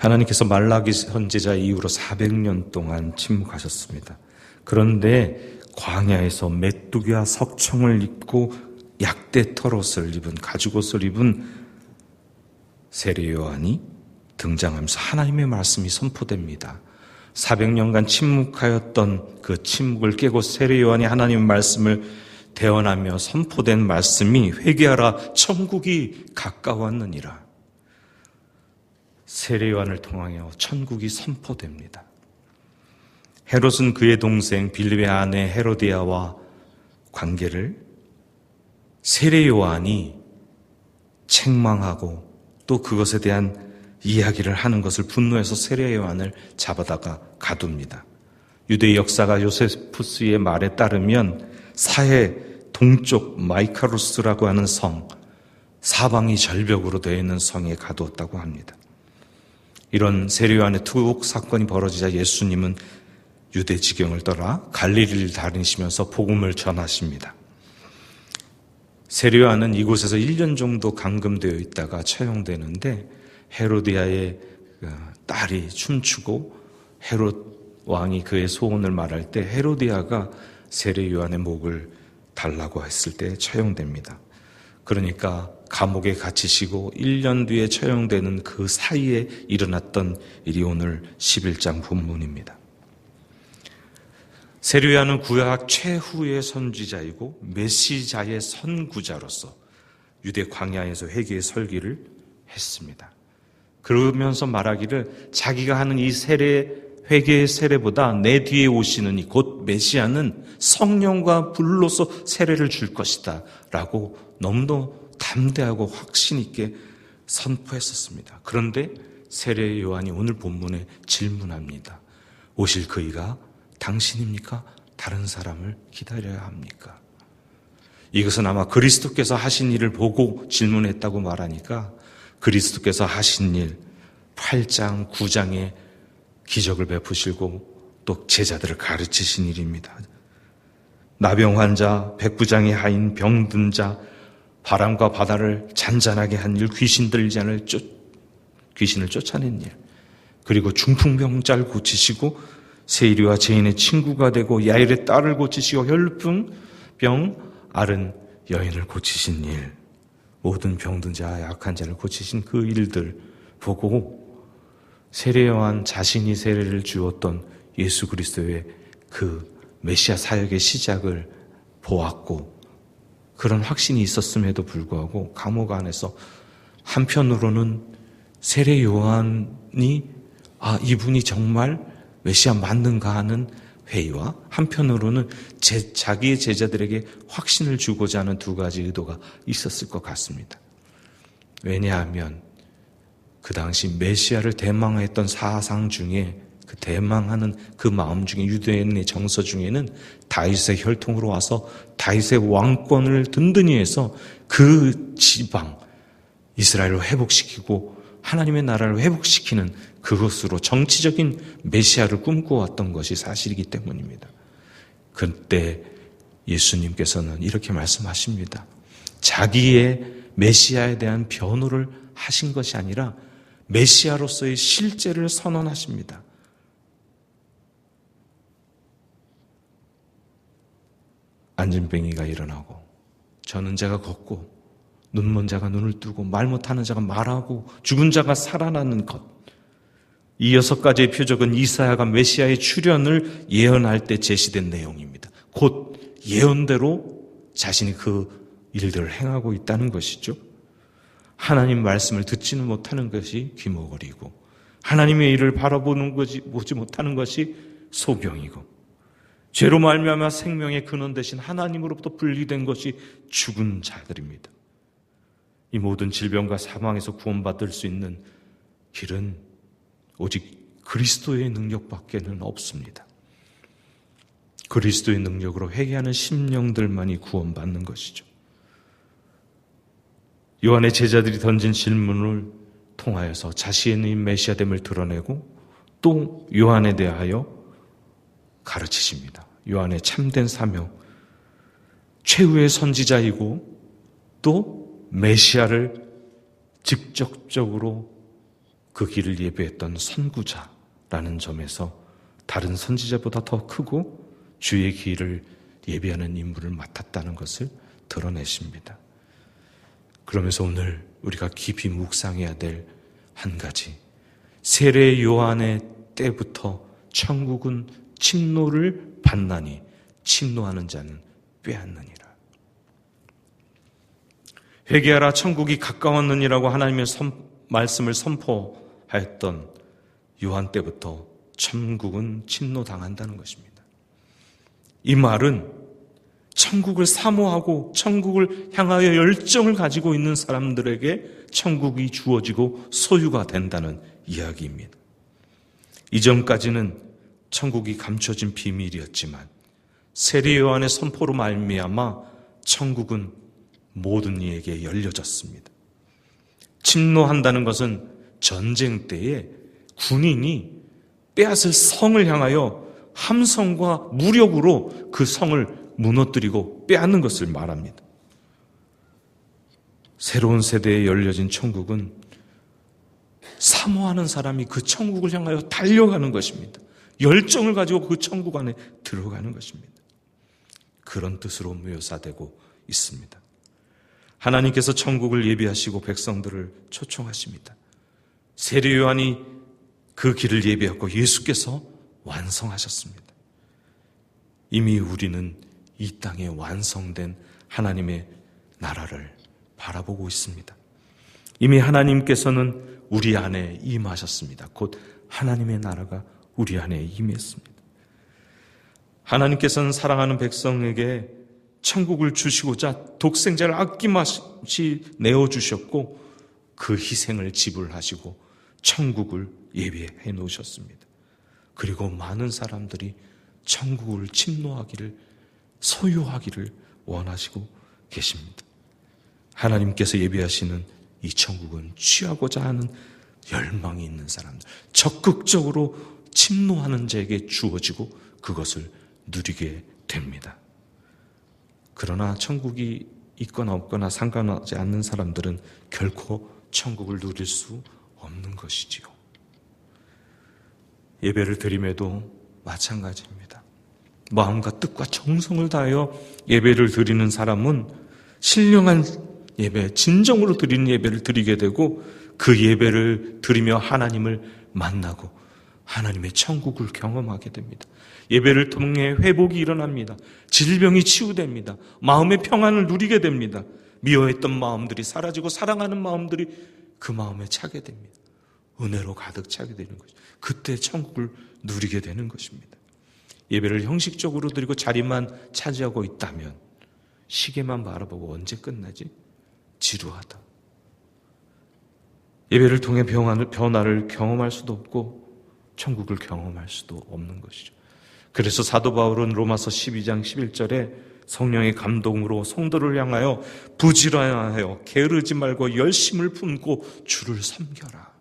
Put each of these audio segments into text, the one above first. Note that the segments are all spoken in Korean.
하나님께서 말라기 선지자 이후로 400년 동안 침묵하셨습니다. 그런데 광야에서 메뚜기와 석청을 입고 약대 털옷을 입은, 가죽옷을 입은 세례 요한이 등장하면서 하나님의 말씀이 선포됩니다. 400년간 침묵하였던 그 침묵을 깨고 세례 요한이 하나님의 말씀을 대언하며 선포된 말씀이 회개하라, 천국이 가까웠느니라. 세례 요한을 통하여 천국이 선포됩니다. 헤롯은 그의 동생 빌립의 아내 헤로디아와 관계를 세례 요한이 책망하고 또 그것에 대한 이야기를 하는 것을 분노해서 세례 요한을 잡아다가 가둡니다. 유대 역사가 요세푸스의 말에 따르면 사해 동쪽 마이카루스라고 하는 성, 사방이 절벽으로 되어 있는 성에 가두었다고 합니다. 이런 세례 요한의 투옥 사건이 벌어지자 예수님은 유대 지경을 떠나 갈릴리를 다니시면서 복음을 전하십니다. 세례 요한은 이곳에서 1년 정도 감금되어 있다가 처형되는데 헤로디아의 딸이 춤추고 헤롯 왕이 그의 소원을 말할 때 헤로디아가 세례 요한의 목을 달라고 했을 때 처형됩니다. 그러니까 감옥에 갇히시고 1년 뒤에 처형되는 그 사이에 일어났던 일이 오늘 11장 본문입니다. 세례 요한은 구약 최후의 선지자이고 메시자의 선구자로서 유대 광야에서 회개의 설교를 했습니다. 그러면서 말하기를 자기가 하는 이 회개의 세례보다 내 뒤에 오시는 이 곧 메시아는 성령과 불로서 세례를 줄 것이다 라고 너무도 담대하고 확신 있게 선포했었습니다. 그런데 세례 요한이 오늘 본문에 질문합니다. 오실 그이가 당신입니까? 다른 사람을 기다려야 합니까? 이것은 아마 그리스도께서 하신 일을 보고 질문했다고 말하니까 그리스도께서 하신 일 8장, 9장에 기적을 베푸시고 또 제자들을 가르치신 일입니다. 나병 환자, 백부장의 하인, 병든 자, 바람과 바다를 잔잔하게 한 일, 귀신을 쫓아낸 일, 그리고 중풍병자를 고치시고 세리와 죄인의 친구가 되고 야일의 딸을 고치시고 혈루병 앓은 여인을 고치신 일, 모든 병든 자, 약한 자를 고치신 그 일들 보고 세례 요한 자신이 세례를 주었던 예수 그리스도의 그 메시아 사역의 시작을 보았고 그런 확신이 있었음에도 불구하고 감옥 안에서 한편으로는 세례 요한이 이분이 정말 메시아 맞는가 하는 회의와 한편으로는 자기의 제자들에게 확신을 주고자 하는 두 가지 의도가 있었을 것 같습니다. 왜냐하면 그 당시 메시아를 대망했던 사상 중에 그 대망하는 그 마음 중에 유대인의 정서 중에는 다윗의 혈통으로 와서 다윗의 왕권을 든든히 해서 그 지방 이스라엘을 회복시키고 하나님의 나라를 회복시키는 그것으로 정치적인 메시아를 꿈꿔왔던 것이 사실이기 때문입니다. 그때 예수님께서는 이렇게 말씀하십니다. 자기의 메시아에 대한 변호를 하신 것이 아니라 메시아로서의 실제를 선언하십니다. 안진뱅이가 일어나고 저는 자가 걷고 눈먼 자가 눈을 뜨고 말 못하는 자가 말하고 죽은 자가 살아나는 것, 이 6가지의 표적은 이사야가 메시아의 출현을 예언할 때 제시된 내용입니다. 곧 예언대로 자신이 그 일들을 행하고 있다는 것이죠. 하나님 말씀을 듣지는 못하는 것이 귀머거리고 하나님의 일을 보지 못하는 것이 소경이고 죄로 말미암아 생명의 근원 되신 하나님으로부터 분리된 것이 죽은 자들입니다. 이 모든 질병과 사망에서 구원받을 수 있는 길은 오직 그리스도의 능력밖에는 없습니다. 그리스도의 능력으로 회개하는 심령들만이 구원받는 것이죠. 요한의 제자들이 던진 질문을 통하여서 자신의 메시아됨을 드러내고 또 요한에 대하여 가르치십니다. 요한의 참된 사명, 최후의 선지자이고 또 메시아를 직접적으로 그 길을 예배했던 선구자라는 점에서 다른 선지자보다 더 크고 주의 길을 예배하는 임무를 맡았다는 것을 드러내십니다. 그러면서 오늘 우리가 깊이 묵상해야 될 한 가지, 세례 요한의 때부터 천국은 침노를 받나니 침노하는 자는 빼앗느니라. 회개하라 천국이 가까웠느니라고 하나님의 말씀을 선포하였던 요한 때부터 천국은 침노당한다는 것입니다. 이 말은 천국을 사모하고 천국을 향하여 열정을 가지고 있는 사람들에게 천국이 주어지고 소유가 된다는 이야기입니다. 이전까지는 천국이 감춰진 비밀이었지만 세례 요한의 선포로 말미암아 천국은 모든 이에게 열려졌습니다. 침노한다는 것은 전쟁 때에 군인이 빼앗을 성을 향하여 함성과 무력으로 그 성을 무너뜨리고 빼앗는 것을 말합니다. 새로운 세대에 열려진 천국은 사모하는 사람이 그 천국을 향하여 달려가는 것입니다. 열정을 가지고 그 천국 안에 들어가는 것입니다. 그런 뜻으로 묘사되고 있습니다. 하나님께서 천국을 예비하시고 백성들을 초청하십니다. 세례 요한이 그 길을 예비하고 예수께서 완성하셨습니다. 이미 우리는 이 땅에 완성된 하나님의 나라를 바라보고 있습니다. 이미 하나님께서는 우리 안에 임하셨습니다. 곧 하나님의 나라가 우리 안에 임했습니다. 하나님께서는 사랑하는 백성에게 천국을 주시고자 독생자를 아낌없이 내어주셨고 그 희생을 지불하시고 천국을 예비해 놓으셨습니다. 그리고 많은 사람들이 천국을 침노하기를 소유하기를 원하시고 계십니다. 하나님께서 예비하시는 이 천국은 취하고자 하는 열망이 있는 사람들, 적극적으로 침노하는 자에게 주어지고 그것을 누리게 됩니다. 그러나 천국이 있거나 없거나 상관하지 않는 사람들은 결코 천국을 누릴 수 없는 것이지요. 예배를 드림에도 마찬가지입니다. 마음과 뜻과 정성을 다하여 예배를 드리는 사람은 신령한 예배, 진정으로 드리는 예배를 드리게 되고 그 예배를 드리며 하나님을 만나고 하나님의 천국을 경험하게 됩니다. 예배를 통해 회복이 일어납니다. 질병이 치유됩니다. 마음의 평안을 누리게 됩니다. 미워했던 마음들이 사라지고 사랑하는 마음들이 그 마음에 차게 됩니다. 은혜로 가득 차게 되는 것이죠. 그때 천국을 누리게 되는 것입니다. 예배를 형식적으로 드리고 자리만 차지하고 있다면 시계만 바라보고 언제 끝나지? 지루하다. 예배를 통해 변화를 경험할 수도 없고 천국을 경험할 수도 없는 것이죠. 그래서 사도 바울은 로마서 12장 11절에 성령의 감동으로 성도를 향하여 부지런하여 게으르지 말고 열심을 품고 주를 섬겨라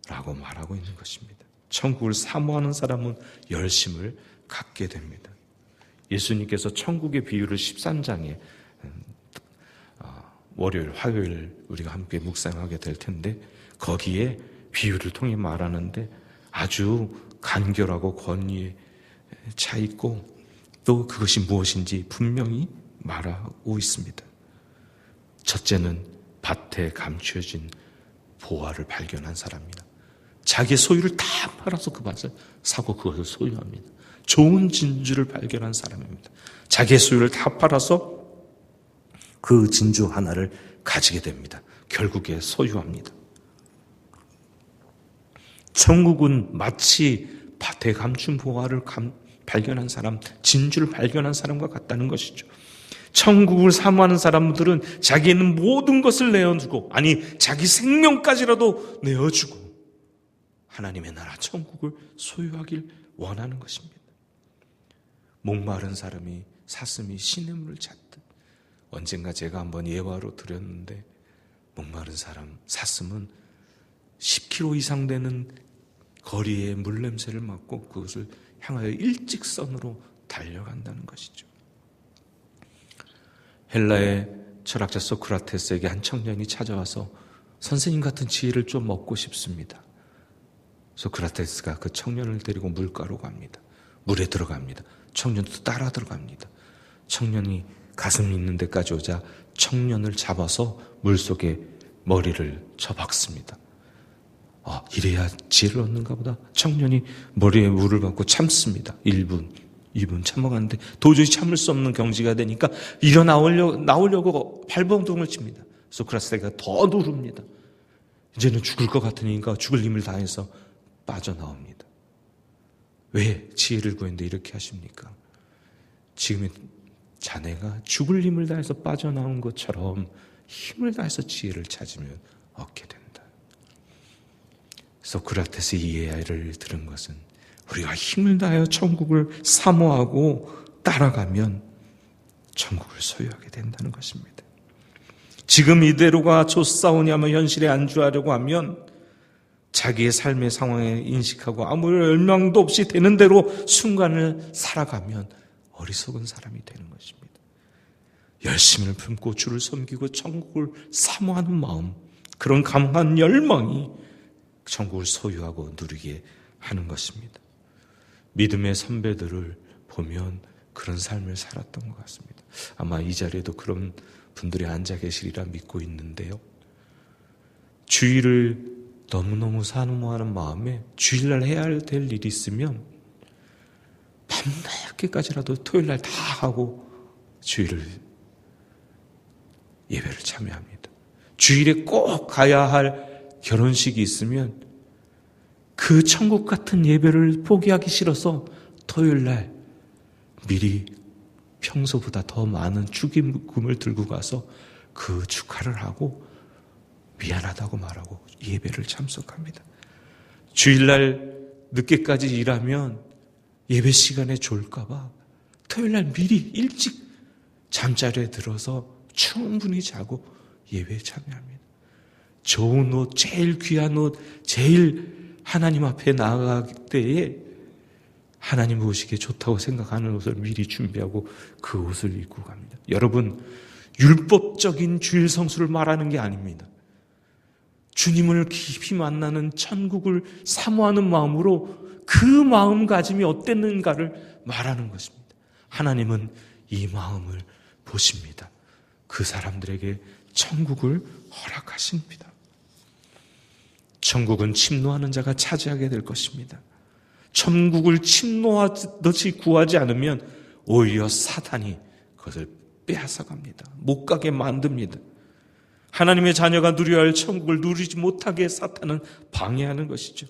라고 말하고 있는 것입니다. 천국을 사모하는 사람은 열심을 갖게 됩니다. 예수님께서 천국의 비유를 13장에 월요일, 화요일 우리가 함께 묵상하게 될 텐데 거기에 비유를 통해 말하는데 아주 간결하고 권위에 차 있고 또 그것이 무엇인지 분명히 말하고 있습니다. 첫째는 밭에 감추어진 보화를 발견한 사람입니다. 자기의 소유를 다 팔아서 그 밭을 사고 그것을 소유합니다. 좋은 진주를 발견한 사람입니다. 자기의 소유를 다 팔아서 그 진주 하나를 가지게 됩니다. 결국에 소유합니다. 천국은 마치 밭에 감춘 보화를 발견한 사람, 진주를 발견한 사람과 같다는 것이죠. 천국을 사모하는 사람들은 자기는 모든 것을 내어주고, 아니 자기 생명까지라도 내어주고 하나님의 나라 천국을 소유하길 원하는 것입니다. 목마른 사람이 사슴이 시냇물을 찾듯, 언젠가 제가 한번 예화로 드렸는데 목마른 사람, 사슴은 10km 이상 되는 거리의 물냄새를 맡고 그것을 향하여 일직선으로 달려간다는 것이죠. 헬라의 철학자 소크라테스에게 한 청년이 찾아와서 선생님 같은 지혜를 좀 얻고 싶습니다. 소크라테스가 그 청년을 데리고 물가로 갑니다. 물에 들어갑니다. 청년도 따라 들어갑니다. 청년이 가슴 있는 데까지 오자 청년을 잡아서 물속에 머리를 쳐박습니다. 이래야 지혜를 얻는가 보다. 청년이 머리에 물을 받고 참습니다. 1분, 2분 참아가는데 도저히 참을 수 없는 경지가 되니까 나오려고 발버둥을 칩니다. 소크라테스가 더 누릅니다. 이제는 죽을 것 같으니까 죽을 힘을 다해서 빠져나옵니다. 왜 지혜를 구했는데 이렇게 하십니까? 지금의 자네가 죽을 힘을 다해서 빠져나온 것처럼 힘을 다해서 지혜를 찾으면 얻게 된다. 소크라테스의 이해를 들은 것은 우리가 힘을 다하여 천국을 사모하고 따라가면 천국을 소유하게 된다는 것입니다. 지금 이대로가 좋사오냐며 현실에 안주하려고 하면 자기의 삶의 상황에 인식하고 아무 열망도 없이 되는 대로 순간을 살아가면 어리석은 사람이 되는 것입니다. 열심을 품고 주를 섬기고 천국을 사모하는 마음, 그런 강한 열망이 천국을 소유하고 누리게 하는 것입니다. 믿음의 선배들을 보면 그런 삶을 살았던 것 같습니다. 아마 이 자리에도 그런 분들이 앉아 계시리라 믿고 있는데요. 주일을 너무너무 사모하는 마음에 주일날 해야 될 일이 있으면 밤늦게까지라도 토요일날 다 하고 주일을 예배를 참여합니다. 주일에 꼭 가야 할 결혼식이 있으면 그 천국 같은 예배를 포기하기 싫어서 토요일날 미리 평소보다 더 많은 축의금을 들고 가서 그 축하를 하고 미안하다고 말하고 예배를 참석합니다. 주일날 늦게까지 일하면 예배 시간에 졸까봐 토요일날 미리 일찍 잠자리에 들어서 충분히 자고 예배에 참여합니다. 좋은 옷, 제일 귀한 옷, 제일 하나님 앞에 나아갈 때에 하나님 보시기에 좋다고 생각하는 옷을 미리 준비하고 그 옷을 입고 갑니다. 여러분, 율법적인 주일 성수를 말하는 게 아닙니다. 주님을 깊이 만나는 천국을 사모하는 마음으로 그 마음가짐이 어땠는가를 말하는 것입니다. 하나님은 이 마음을 보십니다. 그 사람들에게 천국을 허락하십니다. 천국은 침노하는 자가 차지하게 될 것입니다. 천국을 침노하듯이 구하지 않으면 오히려 사탄이 그것을 빼앗아갑니다. 못 가게 만듭니다. 하나님의 자녀가 누려야 할 천국을 누리지 못하게 사탄은 방해하는 것이죠.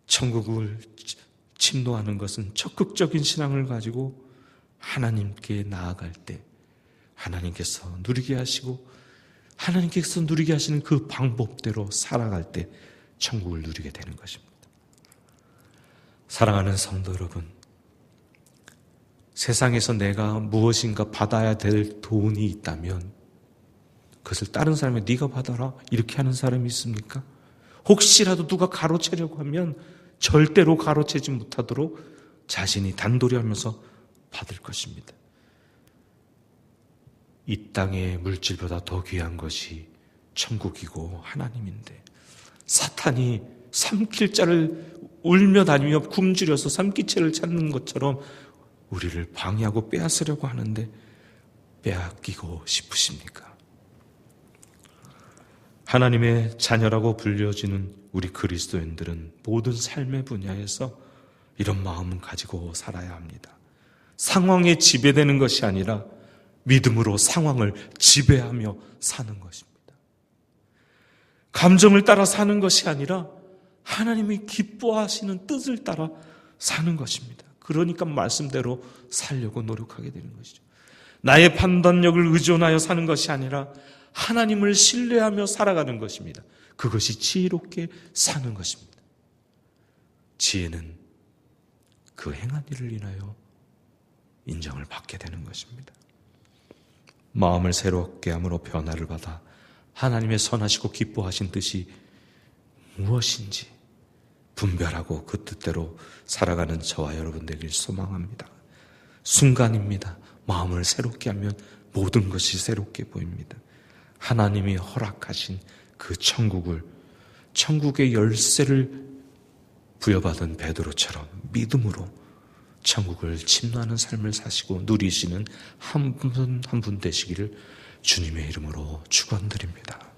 천국을 침노하는 것은 적극적인 신앙을 가지고 하나님께 나아갈 때 하나님께서 누리게 하시고 하나님께서 누리게 하시는 그 방법대로 살아갈 때 천국을 누리게 되는 것입니다. 사랑하는 성도 여러분, 세상에서 내가 무엇인가 받아야 될 돈이 있다면 그것을 다른 사람이 네가 받아라 이렇게 하는 사람이 있습니까? 혹시라도 누가 가로채려고 하면 절대로 가로채지 못하도록 자신이 단돌이 하면서 받을 것입니다. 이 땅의 물질보다 더 귀한 것이 천국이고 하나님인데 사탄이 삼킬 자를 울며 다니며 굶주려서 삼키채를 찾는 것처럼 우리를 방해하고 빼앗으려고 하는데 빼앗기고 싶으십니까? 하나님의 자녀라고 불려지는 우리 그리스도인들은 모든 삶의 분야에서 이런 마음을 가지고 살아야 합니다. 상황에 지배되는 것이 아니라 믿음으로 상황을 지배하며 사는 것입니다. 감정을 따라 사는 것이 아니라 하나님이 기뻐하시는 뜻을 따라 사는 것입니다. 그러니까 말씀대로 살려고 노력하게 되는 것이죠. 나의 판단력을 의존하여 사는 것이 아니라 하나님을 신뢰하며 살아가는 것입니다. 그것이 지혜롭게 사는 것입니다. 지혜는 그 행한 일을 인하여 인정을 받게 되는 것입니다. 마음을 새롭게 함으로 변화를 받아 하나님의 선하시고 기뻐하신 뜻이 무엇인지 분별하고 그 뜻대로 살아가는 저와 여러분 되길 소망합니다. 순간입니다. 마음을 새롭게 하면 모든 것이 새롭게 보입니다. 하나님이 허락하신 그 천국을, 천국의 열쇠를 부여받은 베드로처럼 믿음으로 천국을 침노하는 삶을 사시고 누리시는 한 분 한 분 되시기를 주님의 이름으로 축원드립니다.